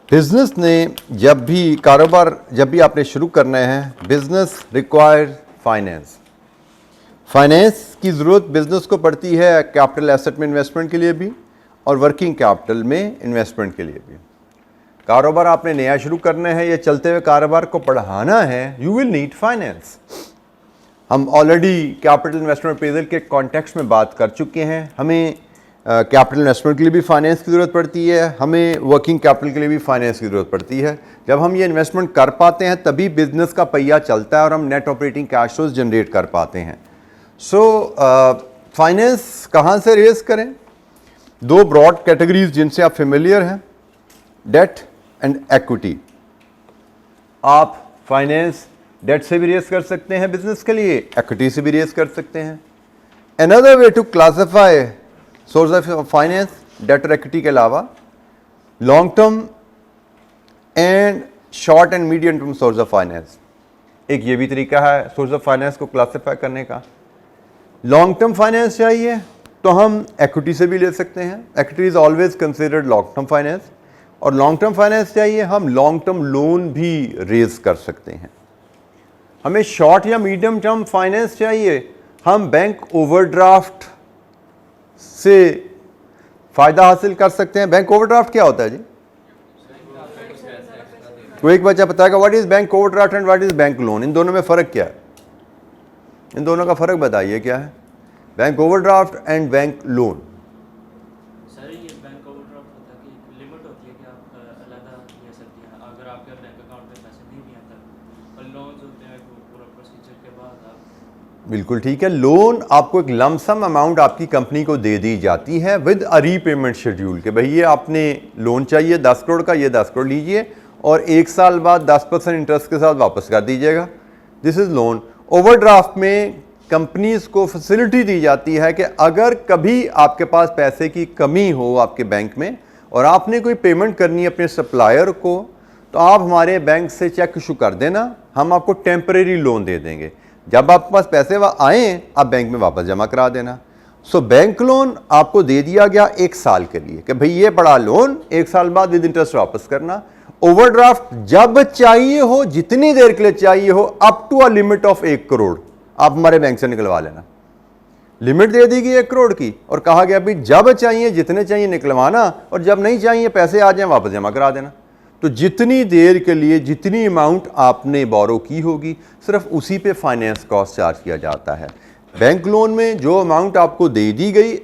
Business ने जब भी आपने शुरू करना है, बिजनेस रिक्वायर्ड फाइनेंस। फाइनेंस की ज़रूरत बिजनेस को पड़ती है कैपिटल एसेट में इन्वेस्टमेंट के लिए भी और वर्किंग कैपिटल में इन्वेस्टमेंट के लिए भी। कारोबार आपने नया शुरू करना है या चलते हुए कारोबार को बढ़ाना है, यू विल नीड फाइनेंस। हम ऑलरेडी कैपिटल इन्वेस्टमेंट अप्रेजल के कॉन्टेक्स्ट में बात कर चुके हैं। हमें कैपिटल इन्वेस्टमेंट के लिए भी फाइनेंस की ज़रूरत पड़ती है, हमें वर्किंग कैपिटल के लिए भी फाइनेंस की ज़रूरत पड़ती है। जब हम ये इन्वेस्टमेंट कर पाते हैं तभी बिजनेस का पहिया चलता है और हम net operating cash flows generate कर पाते हैं। फाइनेंस कहाँ से रेज करें? दो ब्रॉड कैटेगरीज जिनसे आप फेमिलियर हैं, डेट एंड एक्विटी। आप फाइनेंस डेट से भी रेज कर सकते हैं बिजनेस के लिए, एक्विटी से भी रेज कर सकते हैं। Another way to classify source of finance, debt और इक्विटी के अलावा long term and short and medium term source of finance. एक ये भी तरीका है सोर्स ऑफ फाइनेंस को क्लासिफाई करने का। लॉन्ग टर्म फाइनेंस चाहिए तो हम इक्विटी से भी ले सकते हैं, equity is always considered long term finance. और लॉन्ग टर्म फाइनेंस चाहिए, हम लॉन्ग टर्म लोन भी रेज कर सकते हैं। हमें शॉर्ट या मीडियम टर्म फाइनेंस चाहिए, हम बैंक ओवरड्राफ्ट से फायदा हासिल कर सकते हैं। बैंक ओवरड्राफ्ट क्या होता है जी? कोई एक बच्चा बताएगा what is bank overdraft and what is bank loan? इन दोनों में फ़र्क क्या है? इन दोनों का फ़र्क बताइए क्या है? Bank overdraft and bank loan. Sir ये बैंक ओवरड्राफ्ट होता है कि एक लिमिट होती है कि आप अलग ले सकते हैं अगर आपके बैंक अकाउंट में पैसे नहीं भी आता, और लोन्स होते हैं पूरा प्रोसीजर के बाद आप। बिल्कुल ठीक है। लोन आपको एक लमसम अमाउंट आपकी कंपनी को दे दी जाती है विद अ रीपेमेंट शेड्यूल के भाई ये आपने लोन चाहिए 10 करोड़ का, ये 10 करोड़ लीजिए और 1 साल बाद 10% इंटरेस्ट के साथ वापस कर दीजिएगा। This is loan. ओवरड्राफ्ट में कंपनीज को फैसिलिटी दी जाती है कि अगर कभी आपके पास पैसे की कमी हो आपके बैंक में और आपने कोई पेमेंट करनी है अपने सप्लायर को, तो आप हमारे बैंक से चेक इशू कर देना, हम आपको टेम्परेरी लोन दे देंगे। जब आपके पास पैसे आए आप बैंक में वापस जमा करा देना। बैंक लोन आपको दे दिया गया 1 साल के लिए कि भाई ये बड़ा लोन 1 साल बाद विद इंटरेस्ट वापस करना। ओवरड्राफ्ट जब चाहिए हो, जितनी देर के लिए चाहिए हो, up to a limit of 1 crore आप हमारे बैंक से निकलवा लेना। लिमिट दे दी गई 1 करोड़ की और कहा गया भाई जब चाहिए जितने चाहिए निकलवाना और जब नहीं चाहिए पैसे आ जाए वापस जमा करा देना। तो जितनी देर के लिए जितनी अमाउंट आपने बोरो की होगी सिर्फ उसी पे फाइनेंस कॉस्ट चार्ज किया जाता है। बैंक लोन में जो अमाउंट आपको दे दी गई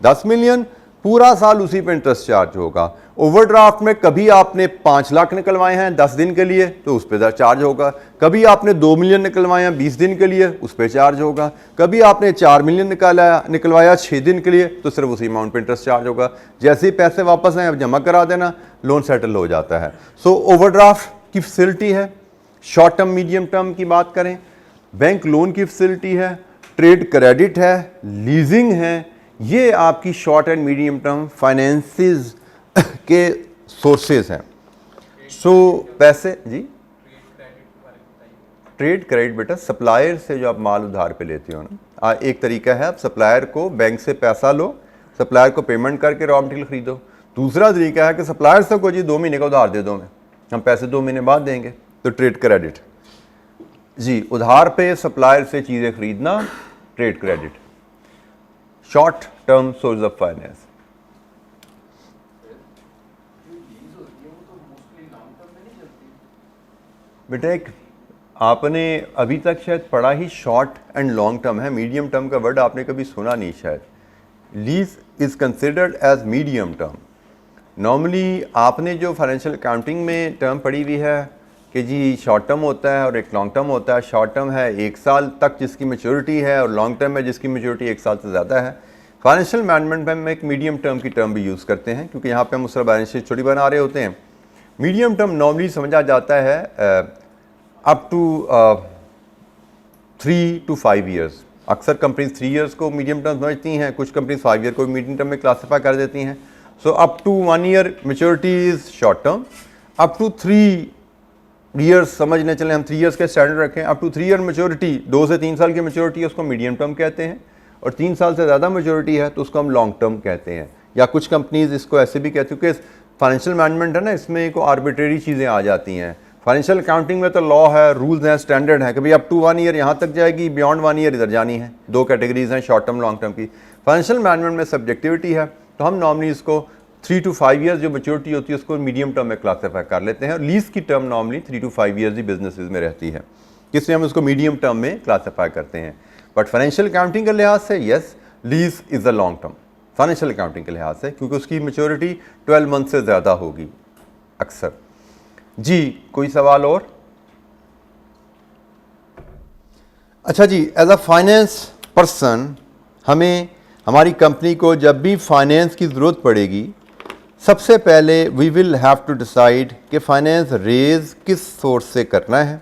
10 मिलियन, पूरा साल उसी पे इंटरेस्ट चार्ज होगा। ओवरड्राफ्ट में कभी आपने 5 लाख निकलवाए हैं 10 दिन के लिए तो उस पर चार्ज होगा, कभी आपने 2 मिलियन निकलवाए हैं 20 दिन के लिए उस पर चार्ज होगा, कभी आपने 4 मिलियन निकलवाया 6 दिन के लिए तो सिर्फ उसी अमाउंट पे इंटरेस्ट चार्ज होगा। जैसे ही पैसे वापस आए अब जमा करा देना, लोन सेटल हो जाता है। ओवरड्राफ्ट की फैसिलिटी है। शॉर्ट टर्म मीडियम टर्म की बात करें, बैंक लोन की फैसिलिटी है, ट्रेड क्रेडिट है, लीजिंग है। ये आपकी short and medium term finances के सोर्सेज हैं। पैसे जी ट्रेड क्रेडिट बेटा सप्लायर से जो आप माल उधार पे लेते हो ना, एक तरीका है आप सप्लायर को बैंक से पैसा लो, सप्लायर को पेमेंट करके रॉ मटेरियल खरीदो। दूसरा तरीका है कि सप्लायर से को जी 2 महीने का उधार दे दो, हम पैसे 2 महीने बाद देंगे, तो ट्रेड क्रेडिट जी। उधार पे सप्लायर से चीज़ें खरीदना, trade credit. Short term source of finance. बेटा एक आपने अभी तक शायद पढ़ा ही शॉर्ट एंड लॉन्ग टर्म है, मीडियम टर्म का वर्ड आपने कभी सुना नहीं शायद। Lease is considered as medium term. Normally आपने जो फाइनेंशियल अकाउंटिंग में टर्म पढ़ी हुई है कि जी शॉर्ट टर्म होता है और एक लॉन्ग टर्म होता है। शॉर्ट टर्म है 1 साल तक जिसकी मैच्योरिटी है और लॉन्ग टर्म है जिसकी मैच्योरिटी 1 साल से ज़्यादा है। फाइनेंशियल मैनेजमेंट में हम एक मीडियम टर्म की टर्म भी यूज़ करते हैं क्योंकि यहाँ पे हम उसका बैलेंस शीट छोटी बना रहे होते हैं। मीडियम टर्म नॉर्मली समझा जाता है अप टू 3 to 5 ईयर्स। अक्सर कंपनीज 3 ईयर्स को मीडियम टर्म समझती हैं, कुछ कंपनीज 5 ईयर को मीडियम टर्म में क्लासीफाई कर देती हैं। Up to 1 year maturity is short term, up to 3 years समझने चलें, हम 3 ईयर्स के स्टैंडर्ड रखें, अप टू 3 ईयर मैच्योरिटी, 2 से 3 साल की मैच्योरिटी है उसको मीडियम टर्म कहते हैं, और 3 साल से ज़्यादा मैच्योरिटी है तो उसको हम लॉन्ग टर्म कहते हैं। या कुछ कंपनीज इसको ऐसे भी कहती हैं कि फाइनेंशियल मैनेजमेंट है ना, इसमें को आर्बिट्रेरी चीज़ें आ जाती हैं। फाइनेंशियल अकाउंटिंग में तो लॉ है, रूल्स हैं, स्टैंडर्ड है कि भाई अप टू 1 ईयर यहाँ तक जाएगी, बियॉन्ड 1 ईयर इधर जानी है। 2 कैटेगरीज हैं, शॉर्ट टर्म लॉन्ग टर्म की। फाइनेंशियल मैनेजमेंट में सब्जेक्टिविटी है, तो हम नॉर्मली इसको 3 to 5 ईयर्स जो मैच्योरिटी होती है उसको मीडियम टर्म में क्लासीफाई कर लेते हैं, और लीज की term normally 3 to 5 years he businesses में रहती है, इसलिए हम उसको मीडियम टर्म में क्लासीफाई करते हैं। बट फाइनेंशियल अकाउंटिंग के लिहाज से yes, lease is a long term financial accounting के लिहाज से, क्योंकि उसकी मैच्योरिटी 12 मंथ से ज़्यादा होगी अक्सर। जी कोई सवाल और? अच्छा जी, एज अ फाइनेंस पर्सन हमें हमारी कंपनी को जब भी फाइनेंस की ज़रूरत पड़ेगी, सबसे पहले we will have to decide कि फाइनेंस रेज किस सोर्स से करना है।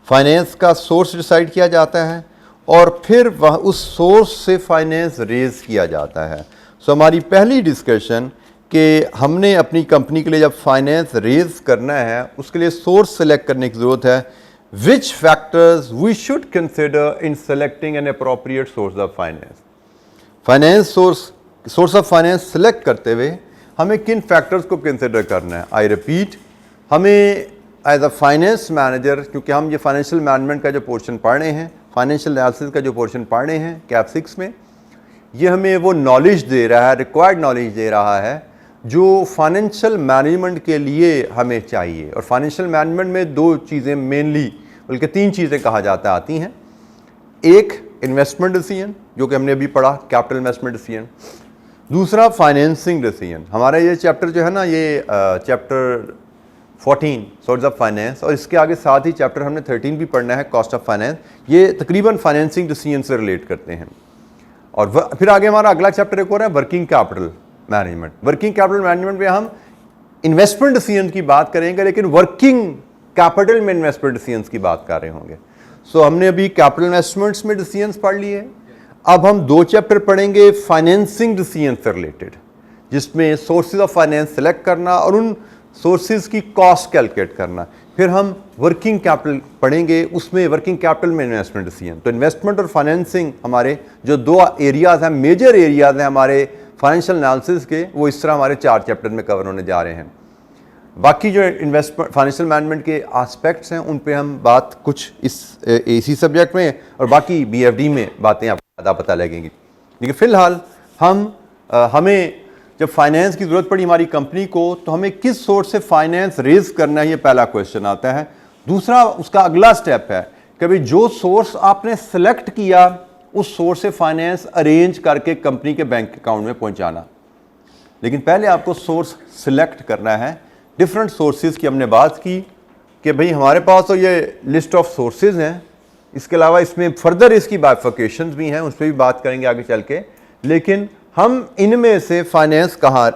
फाइनेंस का सोर्स डिसाइड किया जाता है और फिर वह उस सोर्स से फाइनेंस रेज किया जाता है। सो हमारी पहली डिस्कशन कि हमने अपनी कंपनी के लिए जब फाइनेंस रेज करना है उसके लिए सोर्स सेलेक्ट करने की ज़रूरत है। Which factors we should consider in selecting an appropriate source of finance. Finance source of finance select करते हुए हमें किन फैक्टर्स को कंसिडर करना है। आई रिपीट, हमें एज अ फाइनेंस मैनेजर, क्योंकि हम ये फाइनेंशियल मैनेजमेंट का जो पोर्शन पढ़ रहे हैं, फाइनेंशियल एनालिसिस का जो पोर्शन पढ़ रहे हैं कैप 6 में, ये हमें वो नॉलेज दे रहा है, रिक्वायर्ड नॉलेज दे रहा है जो फाइनेंशियल मैनेजमेंट के लिए हमें चाहिए। और फाइनेंशियल मैनेजमेंट में 2 चीज़ें मेनली, बल्कि 3 चीज़ें कहा जाता आती हैं। एक इन्वेस्टमेंट डिसीजन जो कि हमने अभी पढ़ा, कैपिटल इन्वेस्टमेंट डिसीजन। दूसरा फाइनेंसिंग डिसीजन। हमारा ये चैप्टर जो है ना, ये चैप्टर 14 सोर्स ऑफ फाइनेंस, और इसके आगे साथ ही चैप्टर हमने 13 भी पढ़ना है, कॉस्ट ऑफ फाइनेंस। ये तकरीबन फाइनेंसिंग डिसीजन से रिलेट करते हैं। और फिर आगे हमारा अगला चैप्टर एक और है, working capital management. Working capital management में हम इन्वेस्टमेंट डिसीजन की बात करेंगे, लेकिन वर्किंग कैपिटल में इन्वेस्टमेंट डिसीजन की बात कर रहे होंगे। सो हमने अभी कैपिटल इन्वेस्टमेंट्स में डिसीजंस पढ़ लिए। अब हम 2 चैप्टर पढ़ेंगे फाइनेंसिंग डिसीजन से रिलेटेड, जिसमें सोर्सेज ऑफ फाइनेंस सेलेक्ट करना और उन सोर्सेज की कॉस्ट कैलकुलेट करना। फिर हम वर्किंग कैपिटल पढ़ेंगे, उसमें वर्किंग कैपिटल में इन्वेस्टमेंट डिसीजन। तो इन्वेस्टमेंट और फाइनेंसिंग हमारे जो 2 एरियाज़ हैं, मेजर एरियाज़ हैं हमारे फाइनेंशियल एनालिसिस के, वो इस तरह हमारे 4 चैप्टर में कवर होने जा रहे हैं। बाकी जो इन्वेस्टमेंट फाइनेंशियल मैनेजमेंट के एस्पेक्ट्स हैं उन पे हम बात कुछ इसी सब्जेक्ट में, और बाकी BFD में बातें आपको ज़्यादा पता लगेंगी। लेकिन फ़िलहाल हमें जब फाइनेंस की ज़रूरत पड़ी हमारी कंपनी को, तो हमें किस सोर्स से फाइनेंस रेज करना है, ये पहला क्वेश्चन आता है। दूसरा, उसका अगला स्टेप है कि भाई जो सोर्स आपने सेलेक्ट किया उस सोर्स से फाइनेंस अरेंज करके कंपनी के बैंक अकाउंट में पहुंचाना। लेकिन पहले आपको सोर्स सिलेक्ट करना है। डिफरेंट सोर्सेज की हमने बात की कि भाई हमारे पास तो ये लिस्ट ऑफ सोर्सेज हैं, इसके अलावा इसमें फर्दर इसकी बाइफिकेशंस भी हैं, उस पर भी बात करेंगे आगे चल के। लेकिन हम इनमें से फाइनेंस कहाँ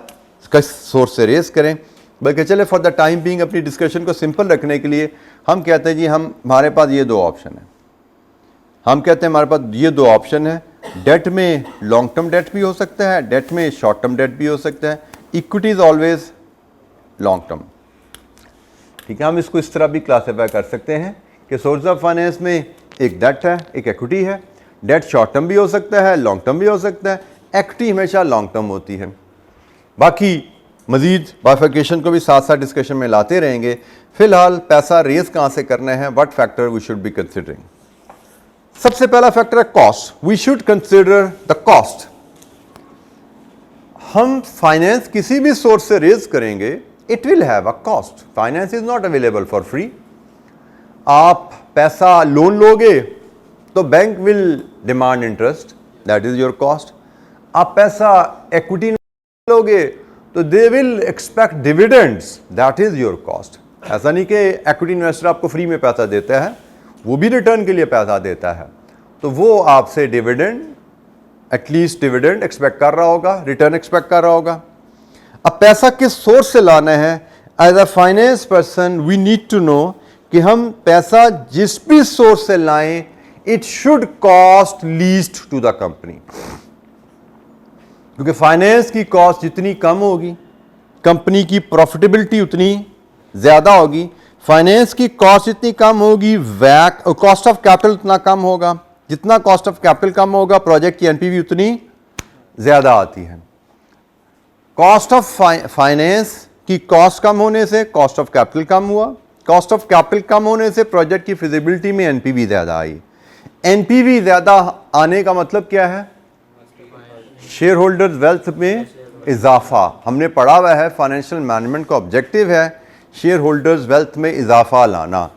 किस सोर्स से रेज करें, बल्कि चले फॉर द टाइम बीइंग अपनी डिस्कशन को सिंपल रखने के लिए हम कहते हैं जी हमारे पास ये 2 ऑप्शन है। हम कहते हैं हमारे पास ये 2 ऑप्शन है। डेट में लॉन्ग टर्म डेट भी हो सकता है, डेट में शॉर्ट टर्म डेट भी हो सकता है। Equity is always long term. ठीक है, हम इसको इस तरह भी क्लासीफाई कर सकते हैं कि सोर्स ऑफ फाइनेंस में एक डेट है, एक इक्विटी है। डेट शॉर्ट टर्म भी हो सकता है, लॉन्ग टर्म भी हो सकता है। इक्विटी हमेशा लॉन्ग टर्म होती है। बाकी मजीद बाइफिकेशन को भी साथ साथ डिस्कशन में लाते रहेंगे। फिलहाल पैसा रेज कहाँ से करना है, what factor we should be considering. सबसे पहला फैक्टर है cost. We should consider the cost. हम फाइनेंस किसी भी सोर्स से रेज करेंगे, it will have a cost. Finance is not available for free. आप पैसा लोन लोगे तो bank will demand interest, that is your cost. आप पैसा इक्विटी लोगे तो they will expect dividends, that is your cost. ऐसा नहीं कि इक्विटी इन्वेस्टर आपको फ्री में पैसा देता है, वो भी रिटर्न के लिए पैसा देता है, तो वो आपसे डिविडेंड, एटलीस्ट डिविडेंड एक्सपेक्ट कर रहा होगा, रिटर्न एक्सपेक्ट कर रहा होगा। अब पैसा किस सोर्स से लाना है, as a finance person we need to know कि हम पैसा जिस भी सोर्स से लाएं, it should cost least to the company. क्योंकि फाइनेंस की कॉस्ट जितनी कम होगी, कंपनी की प्रॉफिटेबिलिटी उतनी ज्यादा होगी। फाइनेंस की कॉस्ट जितनी कम होगी, कॉस्ट ऑफ कैपिटल उतना कम होगा। जितना कॉस्ट ऑफ कैपिटल कम होगा, प्रोजेक्ट की एनपीवी उतनी ज्यादा आती है। कॉस्ट ऑफ फाइनेंस की कॉस्ट कम होने से कॉस्ट ऑफ कैपिटल कम हुआ, कॉस्ट ऑफ कैपिटल कम होने से प्रोजेक्ट की फिजिबिलिटी में एनपीवी ज़्यादा आई। एनपीवी ज़्यादा आने का मतलब क्या है? शेयर होल्डर्स वेल्थ में इजाफा। हमने पढ़ा हुआ है फाइनेंशियल मैनेजमेंट का ऑब्जेक्टिव है शेयर होल्डर्स वेल्थ में इजाफा लाना।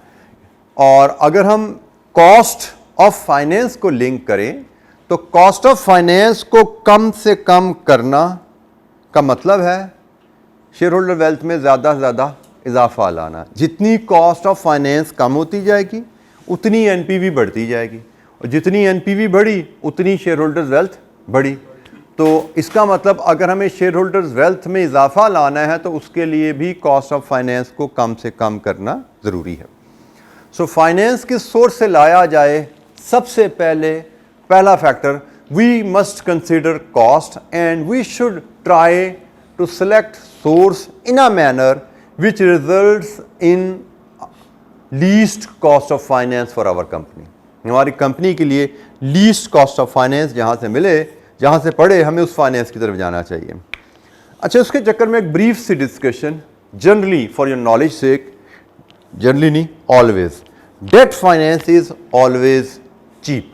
और अगर हम कॉस्ट ऑफ फाइनेंस को लिंक करें तो कॉस्ट ऑफ फाइनेंस को कम से कम करना का मतलब है शेयर होल्डर वेल्थ में ज़्यादा से ज़्यादा इजाफा लाना। जितनी कॉस्ट ऑफ फाइनेंस कम होती जाएगी उतनी एनपीवी बढ़ती जाएगी, और जितनी एनपीवी बढ़ी उतनी शेयर होल्डर्स वेल्थ बढ़ी। तो इसका मतलब अगर हमें शेयर होल्डर्स वेल्थ में इजाफा लाना है तो उसके लिए भी कॉस्ट ऑफ फाइनेंस को कम से कम करना ज़रूरी है। सो फाइनेंस किस सोर्स से लाया जाए? सबसे पहला factor, we must consider cost and we should try to select source in a manner which results in least cost of finance for our company. हमारी कंपनी के लिए लीस्ट कॉस्ट ऑफ फाइनेंस जहाँ से मिले, जहाँ से पढ़े, हमें उस फाइनेंस की तरफ जाना चाहिए। अच्छा, उसके चक्कर में एक ब्रीफ सी discussion, generally for your knowledge sake, generally नहीं, always, debt finance is always cheap.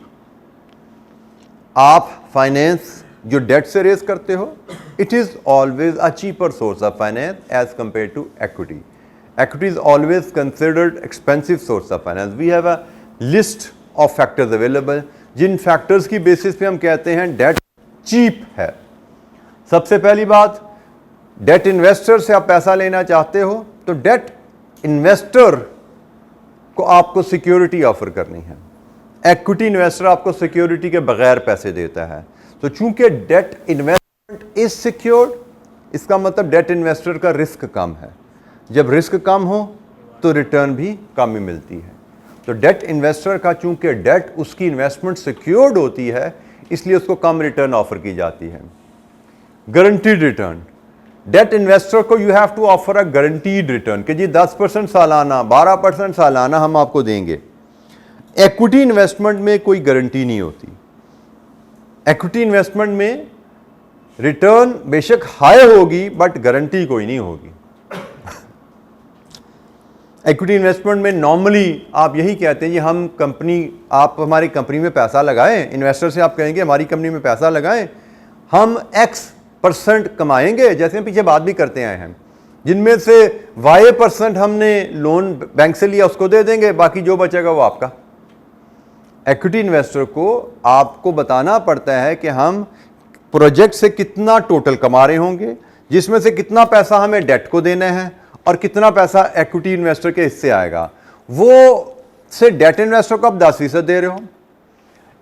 आप फाइनेंस जो डेट से रेज करते हो, it is always a cheaper source of finance as compare to equity. Equity is always considered expensive source of finance. We have a list of factors available, जिन factors की basis पे हम कहते हैं debt cheap है। सबसे पहली बात, debt investor से आप पैसा लेना चाहते हो तो debt investor को आपको security offer करनी है। Equity investor आपको security के बगैर पैसे देता है। तो चूंकि debt investment is secured, इसका मतलब debt investor का risk कम है। जब रिस्क कम हो तो रिटर्न भी कम ही मिलती है। तो डेट इन्वेस्टर का चूंकि डेट उसकी इन्वेस्टमेंट सिक्योर्ड होती है, इसलिए उसको कम रिटर्न ऑफर की जाती है। गारंटीड रिटर्न, डेट इन्वेस्टर को you have to offer a guaranteed return कि जी 10% सालाना, 12% सालाना हम आपको देंगे। इक्विटी इन्वेस्टमेंट में कोई गारंटी नहीं होती। इक्विटी इन्वेस्टमेंट में रिटर्न बेशक हाई होगी बट गारंटी कोई नहीं होगी। इक्विटी इन्वेस्टमेंट में नॉर्मली आप यही कहते हैं कि हम कंपनी, आप हमारी कंपनी में पैसा लगाएं, इन्वेस्टर से आप कहेंगे हमारी कंपनी में पैसा लगाएं, हम X% कमाएंगे, जैसे हम पीछे बात भी करते आए हैं, जिनमें से Y% हमने लोन बैंक से लिया उसको दे देंगे, बाकी जो बचेगा वो आपका। इक्विटी इन्वेस्टर को आपको बताना पड़ता है कि हम प्रोजेक्ट से कितना टोटल कमा रहे होंगे, जिसमें से कितना पैसा हमें डेट को देना है और कितना पैसा इक्विटी इन्वेस्टर के हिस्से आएगा। वो से डेट इन्वेस्टर को आप 10% दे रहे हो,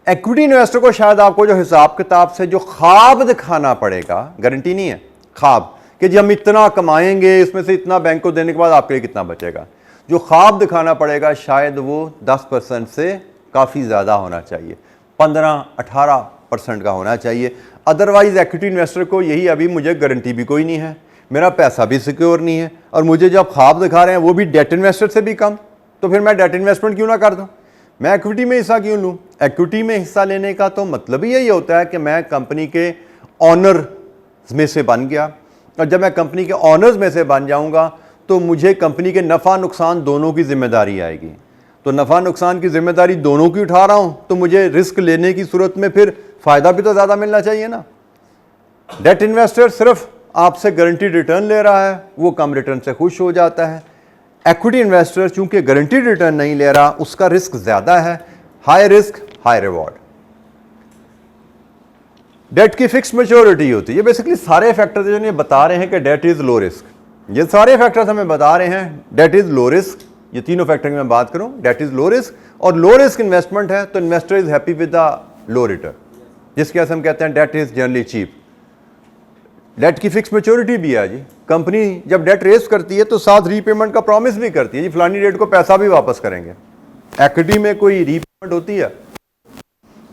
इक्विटी इन्वेस्टर को शायद आपको जो हिसाब किताब से जो ख्वाब दिखाना पड़ेगा, गारंटी नहीं है, ख्वाब कि जी हम इतना कमाएंगे, इसमें से इतना बैंक को देने के बाद आपके लिए कितना बचेगा, जो ख्वाब दिखाना पड़ेगा शायद वो 10% से काफ़ी ज़्यादा होना चाहिए, 15-18% का होना चाहिए। अदरवाइज इक्विटी इन्वेस्टर को यही, अभी मुझे गारंटी भी कोई नहीं है, मेरा पैसा भी सिक्योर नहीं है, और मुझे जब ख्वाब दिखा रहे हैं वो भी डेट इन्वेस्टर से भी कम, तो फिर मैं डेट इन्वेस्टमेंट क्यों ना कर दूं, मैं इक्विटी में हिस्सा क्यों लूं? इक्विटी में हिस्सा लेने का तो मतलब ही यही होता है कि मैं कंपनी के ऑनर में से बन गया, और जब मैं कंपनी के ऑनर्स में से बन जाऊंगा तो मुझे कंपनी के नफ़ा नुकसान दोनों की जिम्मेदारी आएगी। तो नफ़ा नुकसान की जिम्मेदारी दोनों की उठा रहा हूं, तो मुझे रिस्क लेने की सूरत में फिर फ़ायदा भी तो ज़्यादा मिलना चाहिए ना। डेट इन्वेस्टर सिर्फ आपसे गारंटीड रिटर्न ले रहा है, वो कम रिटर्न से खुश हो जाता है। इक्विटी इन्वेस्टर चूंकि गारंटीड रिटर्न नहीं ले रहा, उसका रिस्क ज़्यादा है, high risk high reward. Debt की फिक्स मैच्योरिटी होती है। ये बेसिकली सारे फैक्टर्स जो ये बता रहे हैं कि डेट इज़ लो रिस्क, ये सारे फैक्टर्स हमें बता रहे हैं डेट इज़ लो रिस्क। ये तीनों फैक्टर की मैं बात करूं, डेट इज़ लो रिस्क और लो रिस्क इन्वेस्टमेंट है, तो investor is happy with the low return, जिसके हम कहते हैं debt is generally cheap. Debt की फिक्स मैच्योरिटी भी है जी, कंपनी जब डेट रेज करती है तो साथ रीपेमेंट का प्रॉमिस भी करती है, जी फलानी डेट को पैसा भी वापस करेंगे। इक्विटी में कोई रीपेमेंट होती है?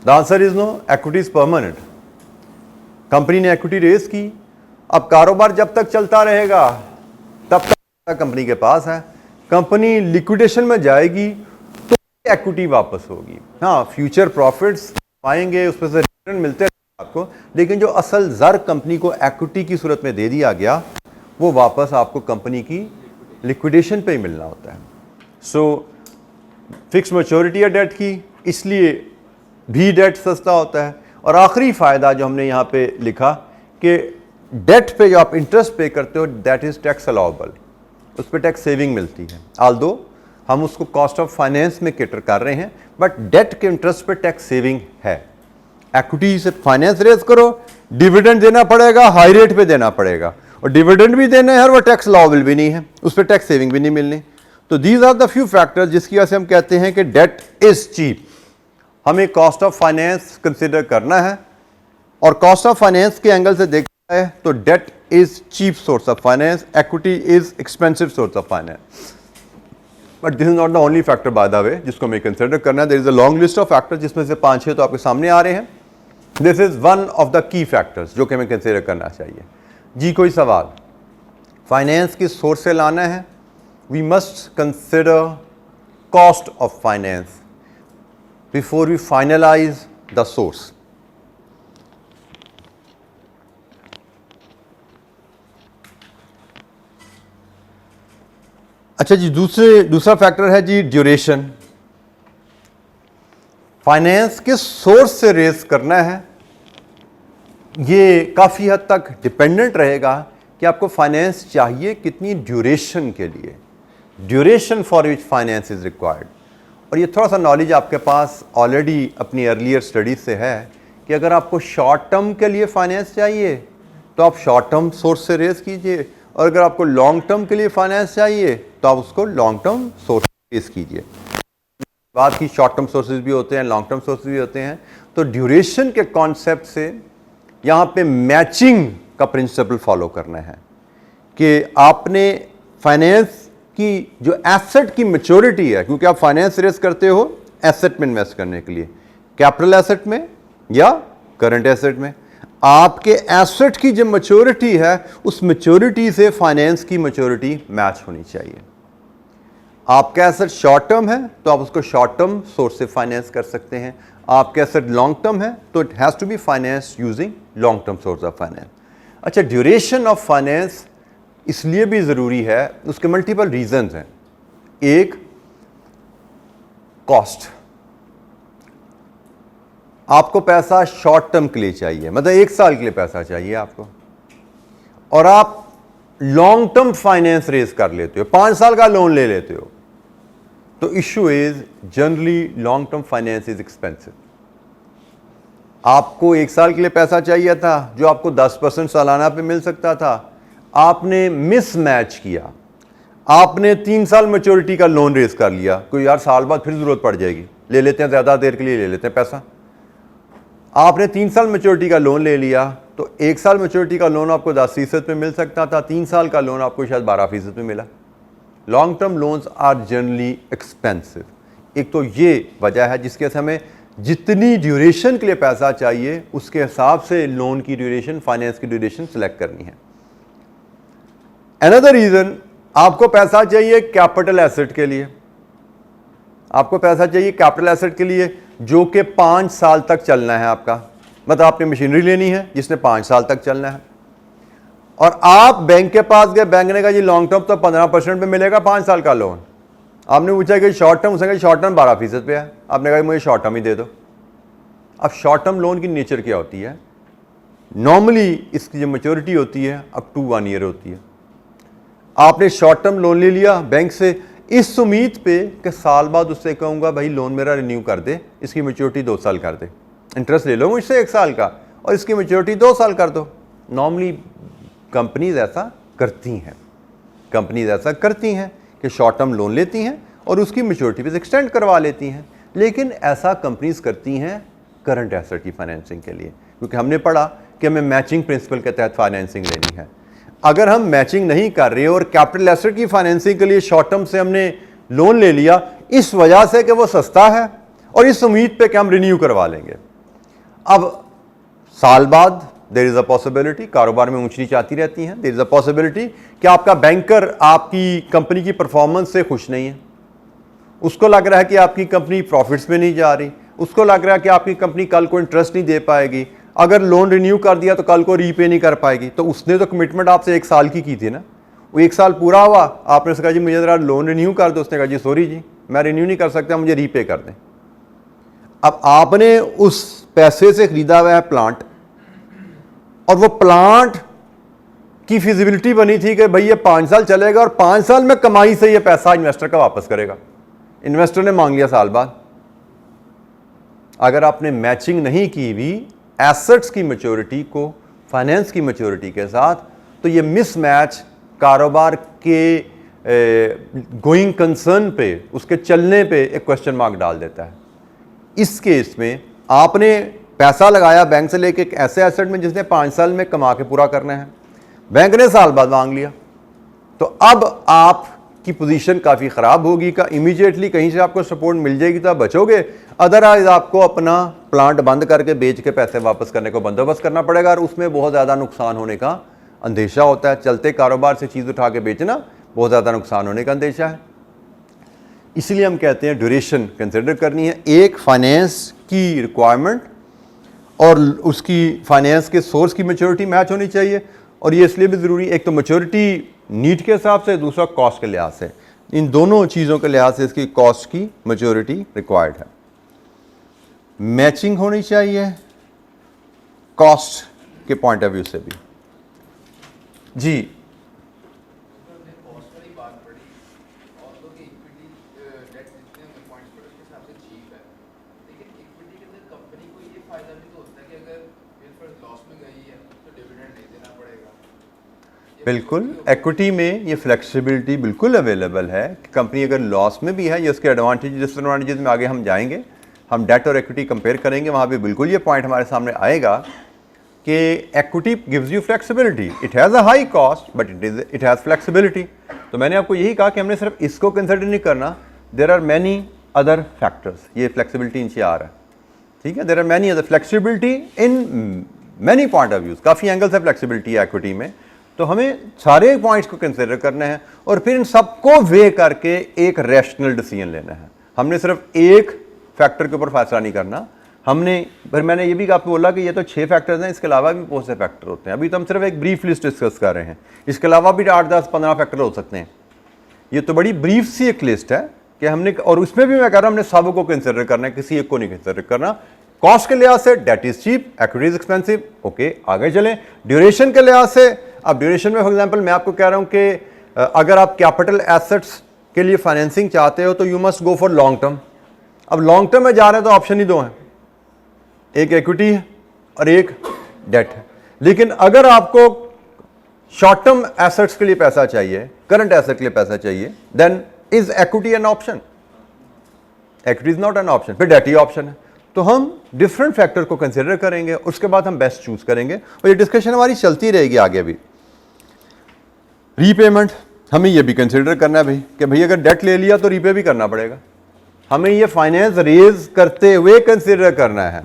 The answer is no, equity is permanent. Company ने इक्विटी रेज की, अब कारोबार जब तक चलता रहेगा तब तक कंपनी के पास है, कंपनी लिक्विडेशन में जाएगी तो इक्विटी वापस होगी। हाँ, फ्यूचर प्रॉफिट्स पाएंगे, उसमें से रिटर्न मिलते आपको, लेकिन जो असल ज़र कंपनी को इक्विटी की सूरत में दे दिया गया वो वापस आपको कंपनी की लिक्विडेशन पे ही मिलना होता है। सो फिक्स मैच्योरिटी है डेट की, इसलिए भी डेट सस्ता होता है। और आखिरी फ़ायदा जो हमने यहाँ पे लिखा कि डेट पे जो आप इंटरेस्ट पे करते हो दैट इज़ टैक्स अलाउबल, उस पर टैक्स सेविंग मिलती है। आल्दो हम उसको कॉस्ट ऑफ फाइनेंस में कैटर कर रहे हैं, बट डेट के इंटरेस्ट पे टैक्स सेविंग है। इक्विटी से फाइनेंस रेज करो, डिविडेंड देना पड़ेगा, हाई रेट पे देना पड़ेगा, और डिविडेंड भी देना है और वो टैक्स अलाउबल भी नहीं है, उस पर टैक्स सेविंग भी नहीं मिलनी। तो these are the few factors जिसकी वजह से हम कहते हैं कि डेट इज चीप। हमें कॉस्ट ऑफ फाइनेंस कंसिडर करना है, और कॉस्ट ऑफ फाइनेंस के एंगल से देखा है तो debt is cheap source of finance, equity is expensive source of finance. But this is not the only factor by the way जिसको हमें कंसिडर करना है। There is a long list of factors जिसमें से 5-6 तो आपके सामने आ रहे हैं। This is one of the key factors जो कि हमें कंसिडर करना चाहिए। जी कोई सवाल? फाइनेंस किस सोर्स से लाना है? We must consider cost of finance before we finalise the source. अच्छा जी, दूसरा फैक्टर है जी ड्यूरेशन। फाइनेंस किस सोर्स से रेज करना है ये काफ़ी हद तक डिपेंडेंट रहेगा कि आपको फाइनेंस चाहिए कितनी ड्यूरेशन के लिए, duration for which finance is required. और ये थोड़ा सा नॉलेज आपके पास ऑलरेडी अपनी अर्लियर स्टडीज से है कि अगर आपको शॉर्ट टर्म के लिए फाइनेंस चाहिए तो आप शॉर्ट टर्म सोर्स से रेज कीजिए, और अगर आपको लॉन्ग टर्म के लिए फाइनेंस चाहिए तो आप उसको लॉन्ग टर्म सोर्स से रेज कीजिए। बात की शॉर्ट टर्म सोर्सेज भी होते हैं, लॉन्ग टर्म सोर्सेज भी होते हैं। तो ड्यूरेशन के कॉन्सेप्ट से यहाँ पे मैचिंग का प्रिंसिपल फॉलो करना है कि आपने फाइनेंस की जो एसेट की मैच्योरिटी है, क्योंकि आप फाइनेंस रेज करते हो एसेट में इन्वेस्ट करने के लिए, कैपिटल एसेट में या करंट एसेट में, आपके एसेट की जो मैच्योरिटी है उस मैच्योरिटी से फाइनेंस की मैच्योरिटी मैच होनी चाहिए। आपका एसेट शॉर्ट टर्म है तो आप उसको शॉर्ट टर्म सोर्स से फाइनेंस कर सकते हैं, आपका एसेट लॉन्ग टर्म है तो it has to be finance using long term source of finance. अच्छा, ड्यूरेशन ऑफ फाइनेंस इसलिए भी ज़रूरी है, उसके मल्टीपल रीजंस हैं। एक, कॉस्ट। आपको पैसा शॉर्ट टर्म के लिए चाहिए, मतलब 1 साल के लिए पैसा चाहिए आपको, और आप लॉन्ग टर्म फाइनेंस रेज कर लेते हो, 5 साल का लोन ले लेते हो, तो issue is generally long term finance is expensive. आपको 1 साल के लिए पैसा चाहिए था जो आपको 10% सालाना पे मिल सकता था, आपने मिसमैच किया, आपने 3 साल मैच्योरिटी का लोन रेज कर लिया, कोई यार साल बाद फिर जरूरत पड़ जाएगी, ले लेते हैं, ज़्यादा देर के लिए ले लेते हैं पैसा। आपने 3 साल मैच्योरिटी का लोन ले लिया तो 1 साल मैच्योरिटी का लोन आपको 10% पे मिल सकता था, 3 साल का लोन आपको शायद 12% पे मिला। Long term loans are generally expensive. एक तो ये वजह है जिसके से हमें जितनी ड्यूरेशन के लिए पैसा चाहिए उसके हिसाब से लोन की ड्यूरेशन, फाइनेंस की ड्यूरेशन सेलेक्ट करनी है। अनदर रीज़न, आपको पैसा चाहिए कैपिटल एसेट के लिए, आपको पैसा चाहिए कैपिटल एसेट के लिए जो कि 5 साल तक चलना है आपका, मतलब आपने मशीनरी लेनी है जिसने 5 साल तक चलना है, और आप बैंक के पास गए, बैंक ने कहा जी लॉन्ग टर्म तो 15% पे मिलेगा 5 साल का लोन। आपने पूछा कि शॉर्ट टर्म, उसने कहा शॉर्ट टर्म 12% पे है, आपने कहा मुझे शॉर्ट टर्म ही दे दो। अब शॉर्ट टर्म लोन की नेचर क्या होती है? नॉर्मली इसकी जो मैच्योरिटी होती है अप टू 1 ईयर होती है। आपने शॉर्ट टर्म लोन ले लिया बैंक से इस उम्मीद पे कि साल बाद उससे कहूँगा भाई लोन मेरा रिन्यू कर दे, इसकी मैच्योरिटी 2 साल कर दे, इंटरेस्ट ले लो मुझसे 1 साल का और इसकी मैच्योरिटी 2 साल कर दो। नॉर्मली कंपनीज ऐसा करती हैं, कंपनीज ऐसा करती हैं कि शॉर्ट टर्म लोन लेती हैं और उसकी मैच्योरिटी भी एक्सटेंड करवा लेती हैं, लेकिन ऐसा कंपनीज करती हैं करंट एसेट की फाइनेंसिंग के लिए, क्योंकि हमने पढ़ा कि हमें मैचिंग प्रिंसिपल के तहत फाइनेंसिंग लेनी है। अगर हम मैचिंग नहीं कर रहे और कैपिटल एसेट की फाइनेंसिंग के लिए शॉर्ट टर्म से हमने लोन ले लिया इस वजह से कि वो सस्ता है और इस उम्मीद पे कि हम रिन्यू करवा लेंगे, अब साल बाद देयर इज़ अ पॉसिबिलिटी, कारोबार में ऊंच नीच आती रहती हैं, देयर इज़ अ पॉसिबिलिटी कि आपका बैंकर आपकी कंपनी की परफॉर्मेंस से खुश नहीं है, उसको लग रहा है कि आपकी कंपनी प्रॉफिट्स में नहीं जा रही, उसको लग रहा है कि आपकी कंपनी कल को इंटरेस्ट नहीं दे पाएगी, अगर लोन रिन्यू कर दिया तो कल को रीपे नहीं कर पाएगी, तो उसने तो कमिटमेंट आपसे 1 साल की थी ना, वो 1 साल पूरा हुआ, आपने उससे कहा जी मुझे ज़रा लोन रिन्यू कर दो, उसने कहा जी सॉरी जी मैं रिन्यू नहीं कर सकता, मुझे रीपे कर दें। अब आपने उस पैसे से खरीदा हुआ है प्लांट, और वो प्लांट की फिजिबिलिटी बनी थी कि भाई ये 5 साल चलेगा और 5 साल में कमाई से ये पैसा इन्वेस्टर का वापस करेगा। इन्वेस्टर ने मांग लिया साल बाद। अगर आपने मैचिंग नहीं की हुई एसेट्स की मैच्योरिटी को फाइनेंस की मैच्योरिटी के साथ, तो ये मिसमैच कारोबार के गोइंग कंसर्न पे, उसके चलने पे एक क्वेश्चन मार्क डाल देता है। इस केस में आपने पैसा लगाया बैंक से लेके एक ऐसे एसेट में जिसने 5 साल में कमा के पूरा करना है, बैंक ने साल बाद मांग लिया, तो अब आपकी पोजीशन काफ़ी ख़राब होगी। का इमीडिएटली कहीं से आपको सपोर्ट मिल जाएगी तो आप बचोगे, अदरवाइज आपको अपना प्लांट बंद करके बेच के पैसे वापस करने को बंदोबस्त करना पड़ेगा, और उसमें बहुत ज़्यादा नुकसान होने का अंदेशा होता है। चलते कारोबार से चीज़ उठा के बेचना बहुत ज़्यादा नुकसान होने का अंदेशा है। इसलिए हम कहते हैं ड्यूरेशन कंसिडर करनी है। एक फाइनेंस की रिक्वायरमेंट और उसकी फाइनेंस के सोर्स की मैच्योरिटी मैच होनी चाहिए, और ये इसलिए भी ज़रूरी, एक तो मैच्योरिटी नीड के हिसाब से, दूसरा कॉस्ट के लिहाज से। इन दोनों चीज़ों के लिहाज से इसकी कॉस्ट की मैच्योरिटी रिक्वायर्ड है। मैचिंग होनी चाहिए कॉस्ट के पॉइंट ऑफ व्यू से भी। जी बिल्कुल, इक्विटी में ये फ्लेक्सिबिलिटी बिल्कुल अवेलेबल है कि कंपनी अगर लॉस में भी है, ये उसके एडवांटेज डिसएडवांटेजेस में आगे हम जाएंगे, हम डेट और इक्विटी कंपेयर करेंगे, वहाँ पे बिल्कुल ये पॉइंट हमारे सामने आएगा कि equity gives you flexibility, it has a high cost but it has flexibility. तो मैंने आपको यही कहा कि हमने सिर्फ इसको कंसिडर नहीं करना, there are many other factors. ये फ्लेक्सिबिलिटी नीचे आ रहा है, ठीक है, there are many other flexibility in many point of views, काफ़ी एंगल से फ्लेक्सिबिलिटी है इक्विटी में। तो हमें सारे पॉइंट्स को कंसिडर करना है और फिर इन सबको वे करके एक रैशनल डिसीजन लेना है। हमने सिर्फ एक फैक्टर के ऊपर फैसला नहीं करना, हमने फिर मैंने ये भी आपको बोला कि ये तो 6 फैक्टर्स हैं, इसके अलावा भी बहुत से फैक्टर होते हैं। अभी तो हम सिर्फ एक ब्रीफ लिस्ट डिस्कस कर रहे हैं, इसके अलावा भी 8, 10, 15 फैक्टर हो सकते हैं। ये तो बड़ी ब्रीफ सी एक लिस्ट है कि हमने, और उसमें भी मैं कह रहा हूँ हमने सब को कंसिडर करना है, किसी एक को नहीं कंसिडर करना। कॉस्ट के लिहाज से debt is cheap, equity is expensive, okay आगे चलें। ड्यूरेशन के लिहाज से, अब ड्यूरेशन में फॉर एग्जांपल मैं आपको कह रहा हूं कि अगर आप कैपिटल एसेट्स के लिए फाइनेंसिंग चाहते हो तो you must go for long term. अब लॉन्ग टर्म में जा रहे हैं तो ऑप्शन ही 2 हैं, एक इक्विटी है और एक डेट है। लेकिन अगर आपको शॉर्ट टर्म एसेट्स के लिए पैसा चाहिए, करंट एसेट के लिए पैसा चाहिए, then is equity an option? Equity is not an option, फिर डेट ही ऑप्शन है। तो हम डिफरेंट फैक्टर को कंसिडर करेंगे, उसके बाद हम बेस्ट चूज करेंगे, और ये डिस्कशन हमारी चलती रहेगी आगे भी। रीपेमेंट हमें ये भी कंसिडर करना है भाई कि भाई अगर डेट ले लिया तो रीपे भी करना पड़ेगा, हमें ये फाइनेंस रेज करते हुए कंसिडर करना है।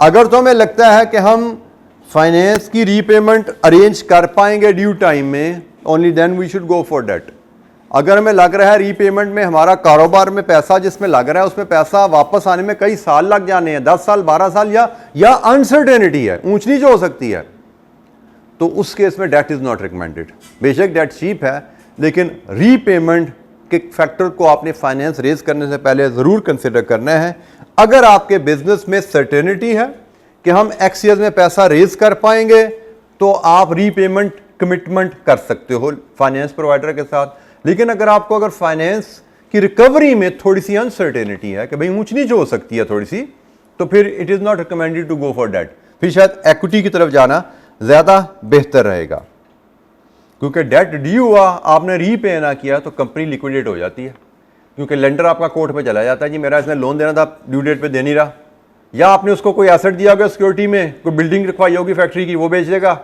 अगर तो हमें लगता है कि हम फाइनेंस की रीपेमेंट अरेंज कर पाएंगे ड्यू टाइम में, only then we should go for debt. अगर हमें लग रहा है रीपेमेंट में हमारा कारोबार में पैसा जिसमें लग रहा है उसमें पैसा वापस आने में कई साल लग जाने हैं, 10 साल 12 साल, या अनसर्टेनिटी है, ऊंच नीच हो सकती है, तो उस केस में डेट इज नॉट रिकमेंडेड। बेशक डेट चीप है, लेकिन रीपेमेंट के फैक्टर को आपने फाइनेंस रेज करने से पहले जरूर कंसिडर करना है। अगर आपके बिजनेस में सर्टेनिटी है कि हम एक्स ईयर्स में पैसा रेज कर पाएंगे, तो आप रीपेमेंट कमिटमेंट कर सकते हो फाइनेंस प्रोवाइडर के साथ। लेकिन अगर फाइनेंस की रिकवरी में थोड़ी सी अनसर्टेनिटी है कि भाई ऊंच नीच हो सकती है थोड़ी सी, तो फिर it is not recommended to go for debt, फिर शायद इक्विटी की तरफ जाना ज्यादा बेहतर रहेगा। क्योंकि डेट ड्यू हुआ, आपने रीपे ना किया तो कंपनी लिक्विडेट हो जाती है, क्योंकि लेंडर आपका कोर्ट में चला जाता है, जी मेरा इसने लोन देना था ड्यू डेट पे दे नहीं रहा, या आपने उसको कोई एसेट दिया होगा सिक्योरिटी में, कोई बिल्डिंग रखवाई होगी फैक्ट्री की, वो बेच देगा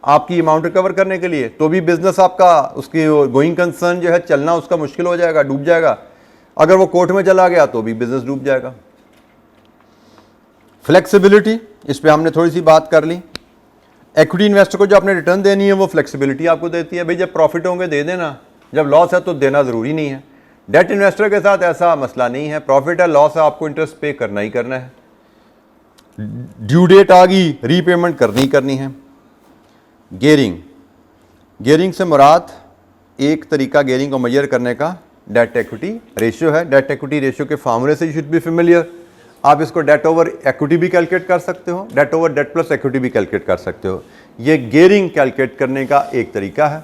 आपकी अमाउंट रिकवर करने के लिए, तो भी बिजनेस आपका, उसकी गोइंग कंसर्न जो है चलना उसका मुश्किल हो जाएगा, डूब जाएगा। अगर वो कोर्ट में चला गया तो भी बिजनेस डूब जाएगा। फ्लेक्सिबिलिटी, इस पे हमने थोड़ी सी बात कर ली। इक्विटी इन्वेस्टर को जो आपने रिटर्न देनी है वो फ्लेक्सिबिलिटी आपको देती है, भाई जब प्रॉफिट होंगे दे देना, जब लॉस है तो देना ज़रूरी नहीं है। डेट इन्वेस्टर के साथ ऐसा मसला नहीं है, प्रॉफिट है लॉस है आपको इंटरेस्ट पे करना ही करना है। ड्यू डेट आ गई, रीपेमेंट करनी है। गेयरिंग से मुराद एक तरीका गेयरिंग को मेजर करने का डेट एक्विटी रेशियो है। डेट एक्विटी रेशियो के फार्मूले से यू शुड बी फेमिलियर। आप इसको डेट ओवर एक्विटी भी कैलकुलेट कर सकते हो, debt over debt plus equity भी कैलकुलेट कर सकते हो। ये गेयरिंग कैलकुलेट करने का एक तरीका है।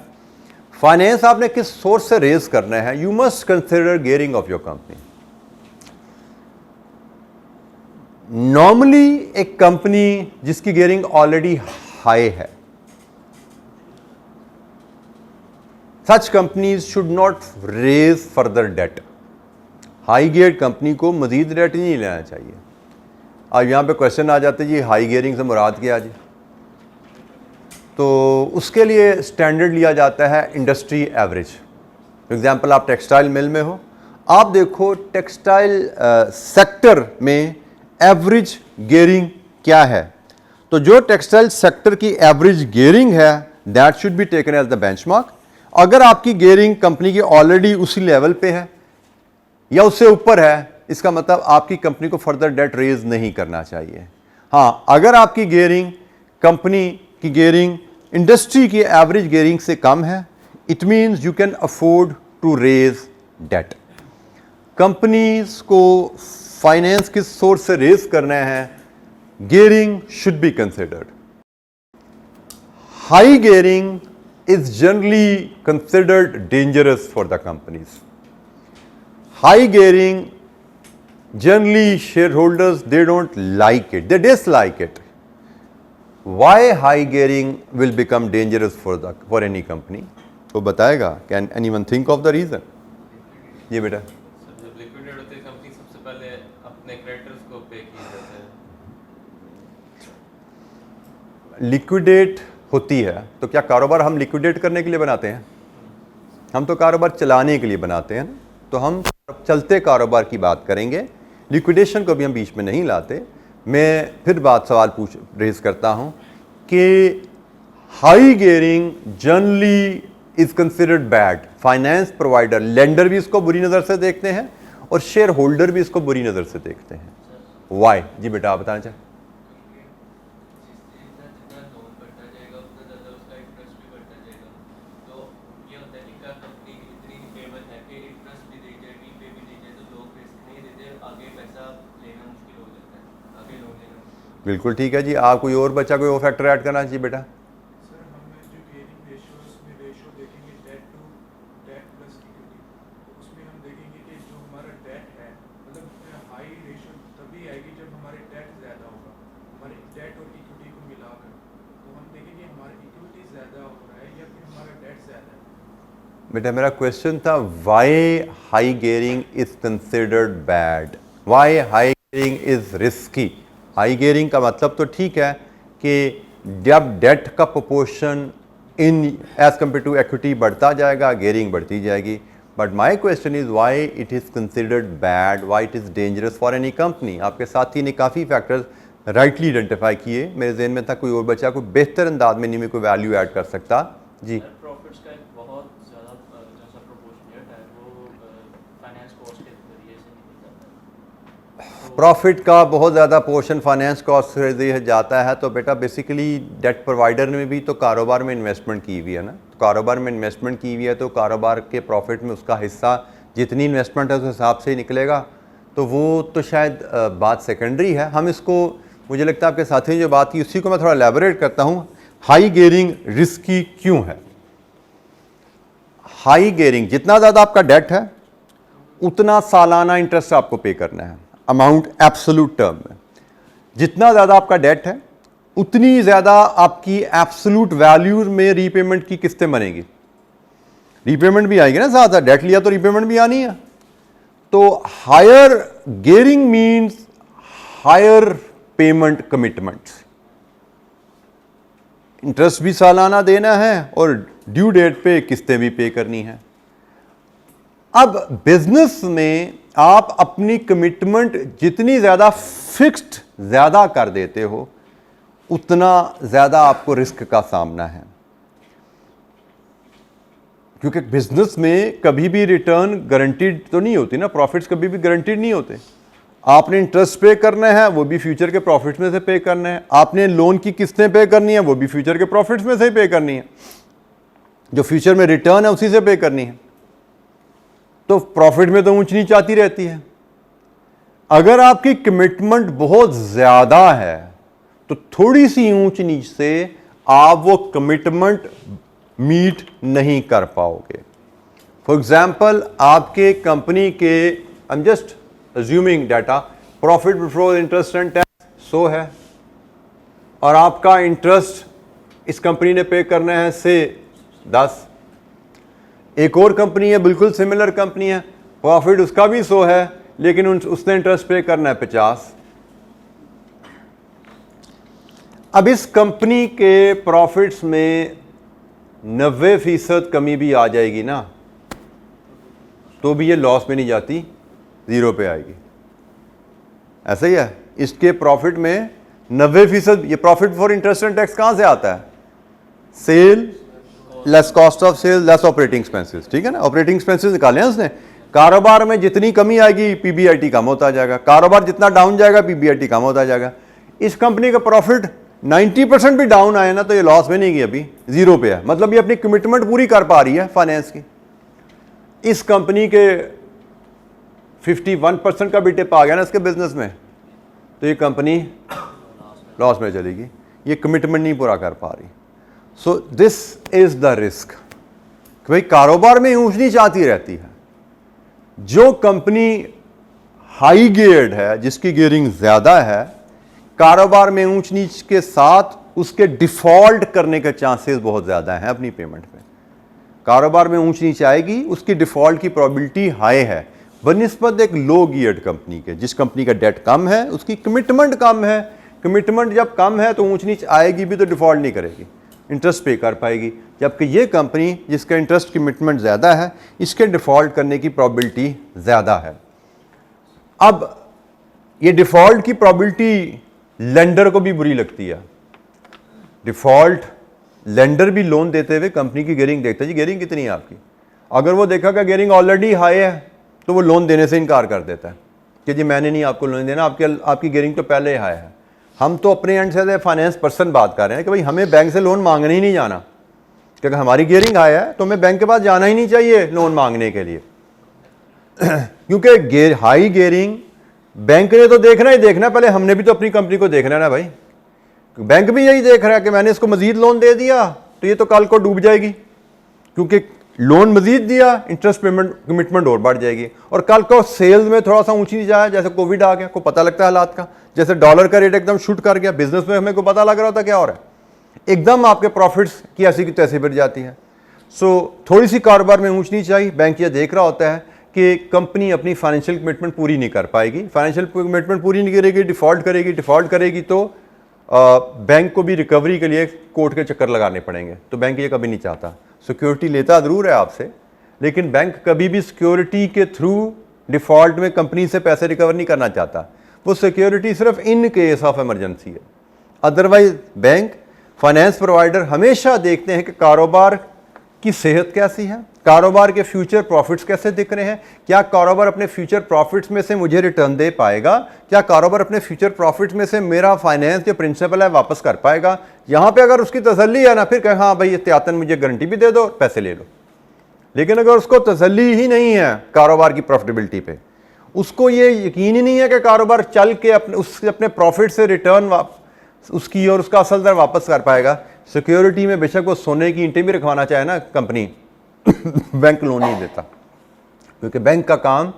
फाइनेंस आपने किस सोर्स से रेज करना है, you must consider gearing of your company. Normally एक कंपनी जिसकी गेयरिंग ऑलरेडी हाई है, such companies should not raise further debt. High geared company को मजीद डेट नहीं लेना चाहिए। अब यहाँ पे क्वेश्चन आ जाते जी हाई गियरिंग से मुराद क्या जी, तो उसके लिए स्टैंडर्ड लिया जाता है इंडस्ट्री एवरेज। फॉर एग्जांपल आप टेक्सटाइल मिल में हो, आप देखो टेक्सटाइल सेक्टर में एवरेज गियरिंग क्या है, तो जो टेक्सटाइल सेक्टर की एवरेज गियरिंग है that should be taken as the benchmark. अगर आपकी गियरिंग कंपनी की ऑलरेडी उसी लेवल पे है या उससे ऊपर है, इसका मतलब आपकी कंपनी को फर्दर डेट रेज नहीं करना चाहिए। हाँ, अगर आपकी गियरिंग कंपनी की गियरिंग इंडस्ट्री की एवरेज गियरिंग से कम है, it means you can afford to raise debt. Companies को फाइनेंस किस सोर्स से रेज करना है, gearing should be considered. High gearing is generally considered dangerous for the companies. High gearing, generally shareholders, they don't like it, they dislike it. Why high gearing will become dangerous for any company? तो बताएगा, can anyone think of the reason? ये बेटा जब liquidate होती है company सबसे पहले अपने क्रेडिटर्स को पे किया जाता है। लिक्विडेट होती है तो क्या कारोबार हम लिक्विडेट करने के लिए बनाते हैं? हम तो कारोबार चलाने के लिए बनाते हैं। तो हम चलते कारोबार की बात करेंगे, लिक्विडेशन को भी हम बीच में नहीं लाते। मैं फिर सवाल रेज करता हूं कि high gearing generally is considered bad. Finance provider, lender भी इसको बुरी नज़र से देखते हैं और शेयर होल्डर भी इसको बुरी नज़र से देखते हैं। वाई जी बेटा आप बताना चाहें? बिल्कुल ठीक है जी। आप कोई और बच्चा कोई और फैक्टर ऐड करना चाहिए बेटा? सर हमें जो गियरिंग रेशियो देखेंगे debt to debt plus equity, तो उसमें हम देखेंगे कि जो हमारा डेट है, मतलब हाई रेशियो तभी आएगी जब हमारे डेट ज़्यादा होगा, हमारे डेट और इक्विटी को मिलाकर। तो हम देखेंगे हमारा इक्विटी ज़्यादा हो रहा है या फिर हमारा डेट ज़्यादा है। बेटा मेरा क्वेश्चन था why high gearing is considered bad, why high gearing is risky. High gearing का मतलब तो ठीक है कि जब डेट का proportion in as compare to equity बढ़ता जाएगा, गियरिंग बढ़ती जाएगी। But my question is why it is considered bad, why it is dangerous for any company. आपके साथी ने काफ़ी फैक्टर्स राइटली आइडेंटिफाई किए, मेरे जहन में था कोई और बच्चा कोई बेहतर अंदाज में नहीं में कोई वैल्यू ऐड कर सकता जी। प्रॉफिट्स का एक बहुत ज़्यादा जैसा प्रोपोर्शनेट है वो फाइनेंस कॉस्ट के जरिए से निकल जाता है। प्रॉफिट का बहुत ज़्यादा पोर्शन फाइनेंस कॉस्ट से जाता है। तो बेटा बेसिकली डेट प्रोवाइडर ने भी तो कारोबार में इन्वेस्टमेंट की हुई है ना, तो कारोबार में इन्वेस्टमेंट की हुई है तो कारोबार के प्रॉफिट में उसका हिस्सा जितनी इन्वेस्टमेंट है उस हिसाब से ही निकलेगा। तो वो तो शायद बात सेकेंडरी है। हम इसको, मुझे लगता है आपके साथी ने जो बात की उसी को मैं थोड़ा एलैबोरेट करता हूँ। हाई गियरिंग रिस्की क्यों है? हाई गियरिंग, जितना ज़्यादा आपका डेट है उतना सालाना इंटरेस्ट आपको पे करना है, अमाउंट एब्सोल्यूट टर्म में। जितना ज़्यादा आपका डेट है उतनी ज़्यादा आपकी एब्सोल्यूट वैल्यू में रीपेमेंट की किस्तें बनेगी। रीपेमेंट भी आएगी ना साथ साथ, डेट लिया तो रीपेमेंट भी आनी है। तो higher gearing means higher payment commitments, interest भी सालाना देना है और ड्यू डेट पे किस्तें भी पे करनी है। अब बिजनेस में आप अपनी कमिटमेंट जितनी ज़्यादा फिक्स्ड ज़्यादा कर देते हो उतना ज़्यादा आपको रिस्क का सामना है, क्योंकि बिजनेस में कभी भी रिटर्न गारंटीड तो नहीं होती ना, प्रॉफिट्स कभी भी गारंटीड नहीं होते। आपने इंटरेस्ट पे करना है, वो भी फ्यूचर के प्रॉफिट्स में से पे करना है। आपने लोन की किस्तें पे करनी है, वो भी फ्यूचर के प्रॉफिट्स में से ही पे करनी है। जो फ्यूचर में रिटर्न है उसी से पे करनी है। तो प्रॉफिट में तो ऊंच नीच आती रहती है। अगर आपकी कमिटमेंट बहुत ज्यादा है तो थोड़ी सी ऊंच नीच से आप वो कमिटमेंट मीट नहीं कर पाओगे। फॉर एग्जाम्पल, आपके कंपनी के, I am just assuming data, profit before interest and tax 100 है और आपका इंटरेस्ट इस कंपनी ने पे करना है से 10। एक और कंपनी है, बिल्कुल सिमिलर कंपनी है, प्रॉफिट उसका भी 100 है लेकिन उसने इंटरेस्ट पे करना है 50। अब इस कंपनी के प्रॉफिट्स में 90% कमी भी आ जाएगी ना, तो भी ये लॉस में नहीं जाती, 0 पे आएगी। ऐसा ही है, इसके प्रॉफिट में 90%, ये profit for interest and tax कहां से आता है? Sale less cost of sale less operating expenses, ठीक है ना। ऑपरेटिंग एक्सपेंसेस निकाले हैं उसने। कारोबार में जितनी कमी आएगी पीबीआईटी कम होता जाएगा, कारोबार जितना डाउन जाएगा पीबीआईटी कम होता जाएगा। इस कंपनी का प्रॉफिट 90% भी डाउन आया ना तो ये लॉस में नहीं गई, अभी 0 पे है। मतलब ये अपनी कमिटमेंट पूरी कर पा रही है फाइनेंस की। इस कंपनी के 51% का भी टिप आ गया ना इसके बिजनेस में, तो ये कंपनी लॉस में चलेगी। ये कमिटमेंट नहीं पूरा कर पा रही। So this is the risk कि भाई कारोबार में ऊंच नीच आती रहती है। जो कंपनी हाई गियर्ड है, जिसकी गियरिंग ज्यादा है, कारोबार में ऊंच नीच के साथ उसके डिफॉल्ट करने के चांसेस बहुत ज्यादा हैं अपनी पेमेंट में। कारोबार में ऊंच नीच आएगी, उसकी डिफॉल्ट की प्रोबेबिलिटी हाई है बनिस्बत एक लो गियर्ड कंपनी के। जिस कंपनी का डेट कम है उसकी कमिटमेंट कम है। कमिटमेंट जब कम है तो ऊंच नीच आएगी भी तो डिफॉल्ट नहीं करेगी, इंटरेस्ट पे कर पाएगी। जबकि ये कंपनी जिसका इंटरेस्ट कमिटमेंट ज़्यादा है, इसके डिफ़ॉल्ट करने की प्रोबेबिलिटी ज़्यादा है। अब ये डिफ़ॉल्ट की प्रोबेबिलिटी लेंडर को भी बुरी लगती है। डिफ़ॉल्ट लेंडर भी लोन देते हुए कंपनी की गियरिंग देखता है, जी गियरिंग कितनी है आपकी। अगर वो देखा कि गियरिंग ऑलरेडी हाई है तो वो लोन देने से इनकार कर देता है कि जी मैंने नहीं आपको लोन देना, आपकी गियरिंग तो पहले ही हाई है। हम तो अपने एंड से फाइनेंस पर्सन बात कर रहे हैं कि भाई हमें बैंक से लोन मांगने ही नहीं जाना, क्योंकि हमारी गियरिंग हाई है तो हमें बैंक के पास जाना ही नहीं चाहिए लोन मांगने के लिए। क्योंकि हाई गियरिंग बैंक ने तो देखना ही देखना, पहले हमने भी तो अपनी कंपनी को देखना है ना भाई। बैंक भी यही देख रहा है कि मैंने इसको मजीद लोन दे दिया तो ये तो कल को डूब जाएगी, क्योंकि लोन मजीद दिया इंटरेस्ट पेमेंट कमिटमेंट और बढ़ जाएगी। और कल को सेल्स में थोड़ा सा ऊंची जाए, जैसे कोविड आ गया, को पता लगता है हालात का, जैसे डॉलर का रेट एकदम शूट कर गया, बिजनेस में हमें को पता लग रहा होता क्या हो रहा है, एकदम आपके प्रॉफिट्स की ऐसी की तैसी बढ़ जाती है। सो थोड़ी सी कारोबार में ऊंच नीच आई, बैंक ये देख रहा होता है कि कंपनी अपनी फाइनेंशियल कमिटमेंट पूरी नहीं कर पाएगी, फाइनेंशियल कमिटमेंट पूरी नहीं करेगी, डिफॉल्ट करेगी तो बैंक को भी रिकवरी के लिए कोर्ट के चक्कर लगाने पड़ेंगे। तो बैंक ये कभी नहीं चाहता। सिक्योरिटी लेता जरूर है आपसे, लेकिन बैंक कभी भी सिक्योरिटी के थ्रू डिफॉल्ट में कंपनी से पैसे रिकवर नहीं करना चाहता। वो सिक्योरिटी सिर्फ इन केस ऑफ इमरजेंसी है। अदरवाइज बैंक, फाइनेंस प्रोवाइडर हमेशा देखते हैं कि कारोबार की सेहत कैसी है, कारोबार के फ्यूचर प्रॉफिट्स कैसे दिख रहे हैं, क्या कारोबार अपने फ्यूचर प्रॉफिट्स में से मुझे रिटर्न दे पाएगा, क्या कारोबार अपने फ्यूचर प्रॉफिट्स में से मेरा फाइनेंस जो प्रिंसिपल है वापस कर पाएगा। यहाँ पे अगर उसकी तसल्ली है ना, फिर कहे हाँ भाई एहतियातन मुझे गारंटी भी दे दो, पैसे ले लो। लेकिन अगर उसको तसल्ली ही नहीं है कारोबार की प्रॉफिटेबिलिटी पे, उसको ये यकीन ही नहीं है कि कारोबार चल के अपने प्रॉफिट से रिटर्न उसकी और उसका असल दर वापस कर पाएगा, सिक्योरिटी में बेशक वो सोने की ईंटें भी रखवाना चाहे ना कंपनी, बैंक लोन नहीं देता। क्योंकि बैंक का काम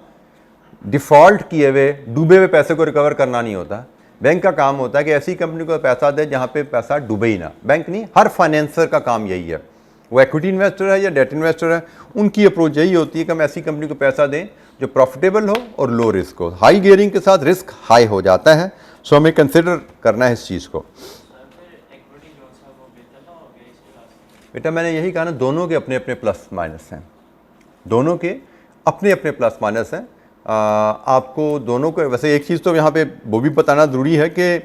डिफॉल्ट किए हुए डूबे हुए पैसे को रिकवर करना नहीं होता। बैंक का काम होता है कि ऐसी कंपनी को पैसा दे जहां पे पैसा डूबे ही ना। बैंक नहीं, हर फाइनेंसर का काम यही है, वो इक्विटी इन्वेस्टर है या डेट इन्वेस्टर है, उनकी अप्रोच यही होती है कि हम ऐसी कंपनी को पैसा दें जो प्रॉफिटेबल हो और लो रिस्क हो। हाई गियरिंग के साथ रिस्क हाई हो जाता है, सो हमें कंसिडर करना है इस चीज़ को। बेटा मैंने यही कहा ना, दोनों के अपने अपने प्लस माइनस हैं, दोनों के अपने अपने प्लस माइनस हैं। आपको दोनों को वैसे एक चीज़ तो यहाँ पे वो भी बताना ज़रूरी है कि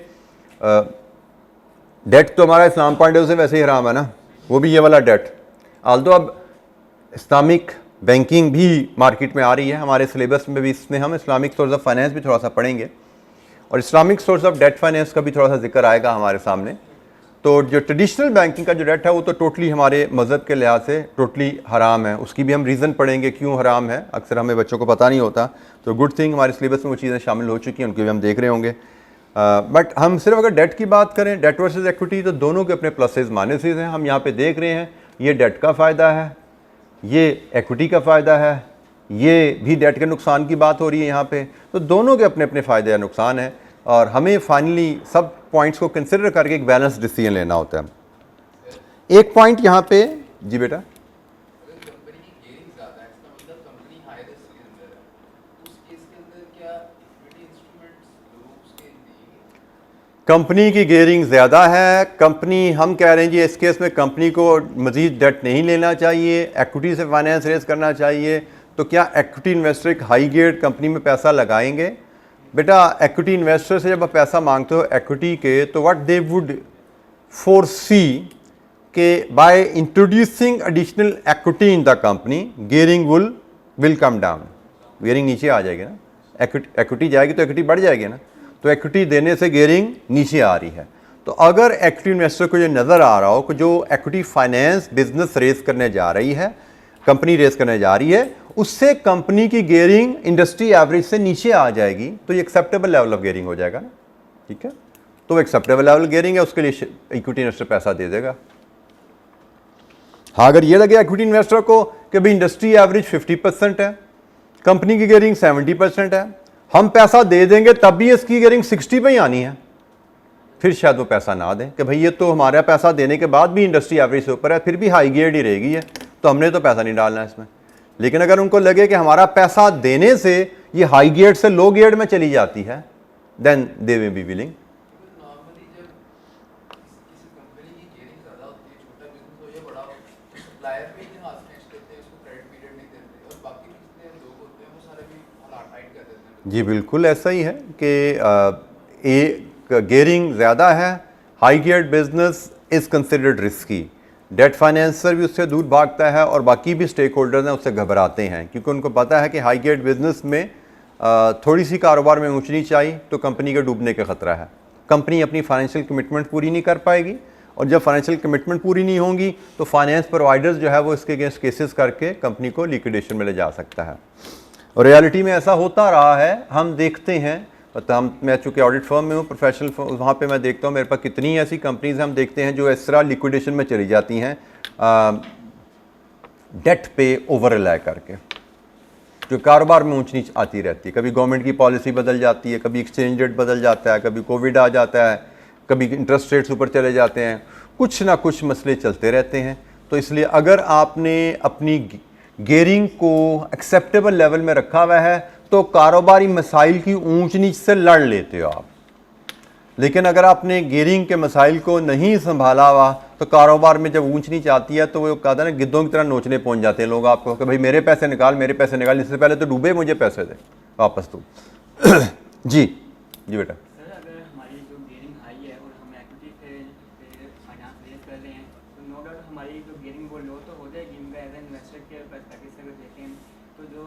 डेट तो हमारा इस्लाम पॉइंट ऑफ व्यू से वैसे ही हराम है ना, वो भी ये वाला डेट। आल्दो अब इस्लामिक बैंकिंग भी मार्केट में आ रही है, हमारे सिलेबस में भी इसमें हम इस्लामिक सोर्स ऑफ फाइनेंस भी थोड़ा सा पढ़ेंगे और Islamic source of debt finance का भी थोड़ा सा जिक्र आएगा हमारे सामने। तो जो ट्रेडिशनल बैंकिंग का जो डेट है वो तो टोटली हमारे मज़हब के लिहाज से टोटली हराम है, उसकी भी हम रीज़न पढ़ेंगे क्यों हराम है, अक्सर हमें बच्चों को पता नहीं होता। तो गुड थिंग हमारे सिलेबस में वो चीज़ें शामिल हो चुकी हैं, उनकी भी हम देख रहे होंगे। बट हम सिर्फ अगर डेट की बात करें, डेट वर्सेस इक्विटी, तो दोनों के अपने प्लसेस माइनसेस हैं। हम यहाँ पे देख रहे हैं ये डेट का फ़ायदा है, ये इक्विटी का फ़ायदा है, ये भी डेट के नुकसान की बात हो रही है यहाँ पे। तो दोनों के अपने अपने फ़ायदे या नुकसान हैं और हमें फाइनली सब पॉइंट्स को कंसिडर करके एक बैलेंस डिसीजन लेना होता है। एक पॉइंट यहाँ पे, जी बेटा, अगर कंपनी की गेयरिंग ज़्यादा है, इसका मतलब कंपनी हाई रिस्क के अंदर है, तो उस केस के अंदर क्या इक्विटी इंस्ट्रूमेंट्स लोग उसके देंगे? कंपनी की गेयरिंग ज़्यादा है, कंपनी, हम कह रहे हैं जी इस केस में कंपनी को मज़ीद डेट नहीं लेना चाहिए, एक्विटी से फाइनेंस रेज करना चाहिए। तो क्या एक्विटी इन्वेस्टर एक हाई गेयर्ड कंपनी में पैसा लगाएंगे? बेटा एक्विटी इन्वेस्टर से जब आप पैसा मांगते हो एक्विटी के, तो व्हाट दे वुड फोरसी के by introducing additional equity in the company gearing will come down, gearing नीचे आ जाएगी ना, एक्विटी जाएगी तो एक्विटी बढ़ जाएगी ना, तो एक्विटी देने से गियरिंग नीचे आ रही है। तो अगर एक्विटी इन्वेस्टर को ये नज़र आ रहा हो कि जो एक्विटी फाइनेंस बिजनेस रेज करने जा रही है, कंपनी रेज करने जा रही है, उससे कंपनी की गियरिंग इंडस्ट्री एवरेज से नीचे आ जाएगी, तो ये एक्सेप्टेबल लेवल ऑफ गियरिंग हो जाएगा ना, ठीक है। तो एक्सेप्टेबल लेवल गियरिंग है, उसके लिए इक्विटी इन्वेस्टर पैसा दे देगा। हाँ, अगर ये लगे इक्विटी इन्वेस्टर को कि भाई इंडस्ट्री एवरेज 50% है, कंपनी की गियरिंग 70% है, हम पैसा दे देंगे तब भी इसकी गियरिंग 60 पे ही आनी है, फिर शायद वो पैसा ना दें कि भाई ये तो हमारा पैसा देने के बाद भी इंडस्ट्री एवरेज से ऊपर है, फिर भी हाई गियर्ड ही रहेगी है, तो हमने तो पैसा नहीं डालना है इसमें। लेकिन अगर उनको लगे कि हमारा पैसा देने से ये हाई गियर्ड से लो गियर्ड में चली जाती है, then they will be willing. Normally जब किसी कंपनी की गेयरिंग ज़्यादा होती है, छोटा बिजनेस हो या बड़ा हो, सप्लायर भी हाथ खींच लेते हैं, उसको क्रेडिट पीरियड नहीं देते, और बाकी जितने लोग होते हैं वो सारे भी हालात टाइट कर देते हैं। जी बिल्कुल ऐसा ही है कि गियरिंग ज़्यादा है, high geared business is considered risky, debt financer भी उससे दूर भागता है और बाकी भी स्टेक होल्डर्स हैं उससे घबराते हैं, क्योंकि उनको पता है कि हाई गियर्ड बिजनेस में थोड़ी सी कारोबार में ऊंच नीच आई तो कंपनी के डूबने का खतरा है, कंपनी अपनी फाइनेंशियल कमिटमेंट पूरी नहीं कर पाएगी, और जब फाइनेंशियल कमिटमेंट पूरी नहीं होंगी तो फाइनेंस प्रोवाइडर्स जो है वो इसके अगेंस्ट केसेस करके कंपनी को लिक्विडेशन में ले जा सकता है। और रियलिटी में ऐसा होता रहा है, हम देखते हैं, मैं चूँकि ऑडिट फर्म में हूँ, प्रोफेशनल वहाँ पे मैं देखता हूँ मेरे पास कितनी ऐसी कंपनीज हम देखते हैं जो इस तरह लिक्विडेशन में चली जाती हैं डेट पे ओवर रिलाय करके, जो कारोबार में ऊंच नीच आती रहती है। कभी गवर्नमेंट की पॉलिसी बदल जाती है, कभी एक्सचेंज रेट बदल जाता है, कभी कोविड आ जाता है, कभी इंटरेस्ट रेट्स ऊपर चले जाते हैं, कुछ ना कुछ मसले चलते रहते हैं। तो इसलिए अगर आपने अपनी गियरिंग को एक्सेप्टेबल लेवल में रखा हुआ है तो कारोबारी मसाइल की ऊंच नीच से लड़ लेते हो आप। लेकिन अगर आपने गियरिंग के मसाइल को नहीं संभाला हुआ तो कारोबार में जब ऊंच नीच आती है तो वो कहता है ना, गिद्धों की तरह नोचने पहुंच जाते हैं लोग आपको कि भाई मेरे पैसे निकाल, मेरे पैसे निकाल, इससे पहले तो डूबे, मुझे पैसे दे वापस तू। जी जी बेटा, सर अगर हमारी जो गियरिंग हाई है और हम एक्विटी से फाइनेंस रेज कर रहे हैं तो नो डाउट हमारी जो गियरिंग वो लो तो हो जाएगी, इनका एज एन इन्वेस्टर के पर्सपेक्टिव से अगर देखें तो जो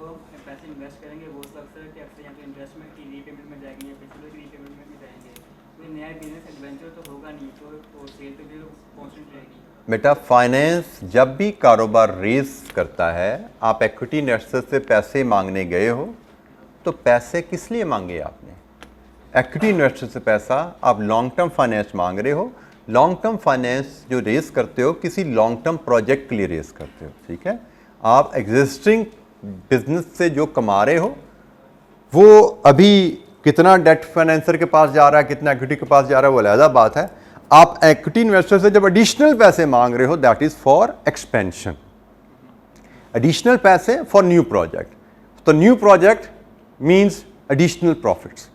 पैसे इन्वेस्ट करेंगे वो अक्सर के अक्सर यहाँ पे इन्वेस्टमेंट की रीपेमेंट में जाएंगे या प्रिंसिपल की रीपेमेंट में भी जाएंगे, कोई नया बिजनेस एडवेंचर तो होगा नहीं, तो सेल पे भी कॉन्स्टेंट रहेगी। बेटा फाइनेंस जब भी कारोबार रेज करता है, आप एक्विटी इन्वेस्टर से पैसे मांगने गए हो तो पैसे किस लिए मांगे आपने? एक्विटी इन्वेस्टर से पैसा आप लॉन्ग टर्म फाइनेंस मांग रहे हो। लॉन्ग टर्म फाइनेंस जो रेज करते हो किसी लॉन्ग टर्म प्रोजेक्ट के लिए रेज करते हो, ठीक है। आप एग्जिस्टिंग बिजनेस से जो कमा रहे हो वो अभी कितना डेट फाइनेंसर के पास जा रहा है, कितना एक्विटी के पास जा रहा है, वो अलग बात है। आप एक्विटी इन्वेस्टर से जब एडिशनल पैसे मांग रहे हो that is for expansion, additional पैसे फॉर न्यू प्रोजेक्ट। तो new project means additional profits,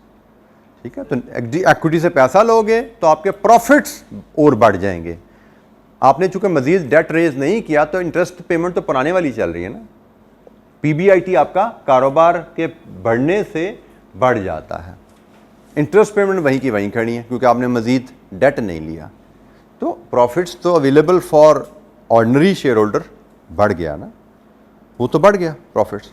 ठीक है। तो एक्विटी से पैसा लोगे तो आपके प्रॉफिट्स और बढ़ जाएंगे। आपने चूंकि मजीद डेट रेज नहीं किया तो इंटरेस्ट पेमेंट तो पुराने वाली चल रही है ना, पीबीआईटी आपका कारोबार के बढ़ने से बढ़ जाता है, इंटरेस्ट पेमेंट वहीं की वहीं खड़ी है क्योंकि आपने मजीद डेट नहीं लिया। तो प्रॉफिट्स तो available for ordinary share holder बढ़ गया ना। वो तो बढ़ गया प्रॉफिट्स।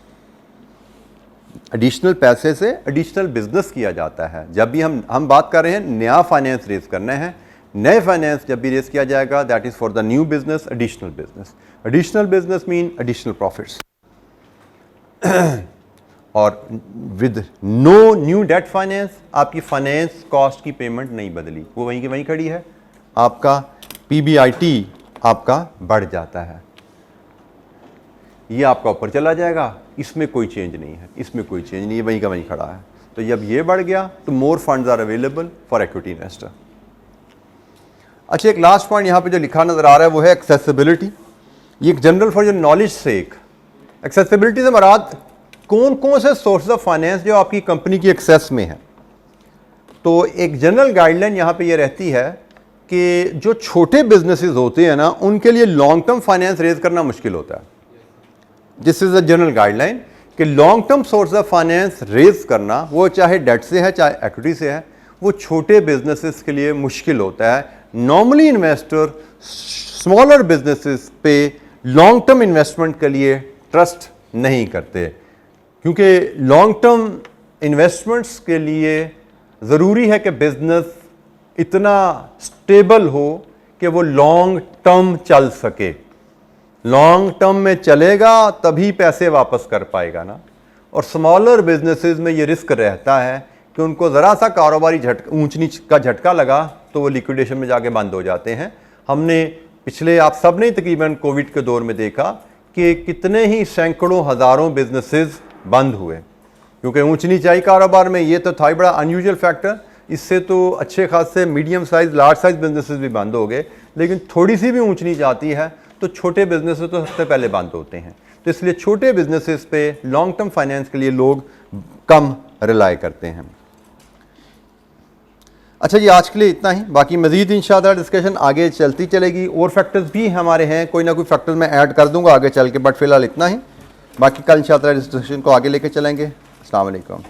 एडिशनल पैसे से एडिशनल बिजनेस किया जाता है। जब भी हम बात कर रहे हैं नया फाइनेंस रेज करना है, नए फाइनेंस जब भी रेज किया जाएगा that is for the new business, additional business. Additional business mean additional profits. और with no new debt finance आपकी फाइनेंस कॉस्ट की पेमेंट नहीं बदली, वो वहीं की वहीं खड़ी है। आपका पीबीआईटी आपका बढ़ जाता है, ये आपका ऊपर चला जाएगा, इसमें कोई चेंज नहीं है, इसमें कोई चेंज नहीं है, वहीं का वहीं खड़ा है। तो जब ये बढ़ गया तो more funds are available for equity investor. अच्छा, एक लास्ट पॉइंट यहाँ पे जो लिखा नजर आ रहा है वो है एक्सेसिबिलिटी। ये एक general for your knowledge sake. Accessibility से मुराद कौन कौन से सोर्स ऑफ फाइनेंस जो आपकी कंपनी की एक्सेस में है। तो एक जनरल गाइडलाइन यहाँ पे ये रहती है कि जो छोटे बिजनेसेस होते हैं ना, उनके लिए लॉन्ग टर्म फाइनेंस रेज करना मुश्किल होता है। This is a general guideline कि long term source of finance raise करना, वो चाहे डेट से है चाहे इक्विटी से है, वो छोटे बिजनेसेस के लिए मुश्किल होता है। नॉर्मली इन्वेस्टर स्मॉलर बिजनेसेस पे लॉन्ग टर्म इन्वेस्टमेंट के लिए ट्रस्ट नहीं करते, क्योंकि लॉन्ग टर्म इन्वेस्टमेंट्स के लिए ज़रूरी है कि बिजनेस इतना स्टेबल हो कि वो लॉन्ग टर्म चल सके। लॉन्ग टर्म में चलेगा तभी पैसे वापस कर पाएगा ना। और स्मॉलर बिजनेसेस में ये रिस्क रहता है कि उनको ज़रा सा कारोबारी ऊंच नीच का झटका लगा तो वो लिक्विडेशन में जाके बंद हो जाते हैं। हमने पिछले, आप सब ने तकरीबन कोविड के दौर में देखा कि कितने ही सैकड़ों हज़ारों बिजनेसेस बंद हुए, क्योंकि ऊंच नीचाई कारोबार में ये तो था ही बड़ा अनयूजुअल फैक्टर। इससे तो अच्छे खासे medium size large size businesses भी बंद हो गए, लेकिन थोड़ी सी भी ऊंच नीच आती है तो छोटे बिजनेसेस तो सबसे पहले बंद होते हैं। तो इसलिए छोटे बिजनेसेस पे लॉन्ग टर्म फाइनेंस के लिए लोग कम रिलाय करते हैं। अच्छा जी, आज के लिए इतना ही। बाकी मजीद इंशाअल्लाह डिस्कशन आगे चलती चलेगी। और फैक्टर्स भी हमारे हैं, कोई ना कोई फैक्टर मैं ऐड कर दूंगा आगे चल के, बट फिलहाल इतना ही। बाकी कल इंशाअल्लाह डिस्कशन को आगे लेके चलेंगे। अस्सलाम वालेकुम।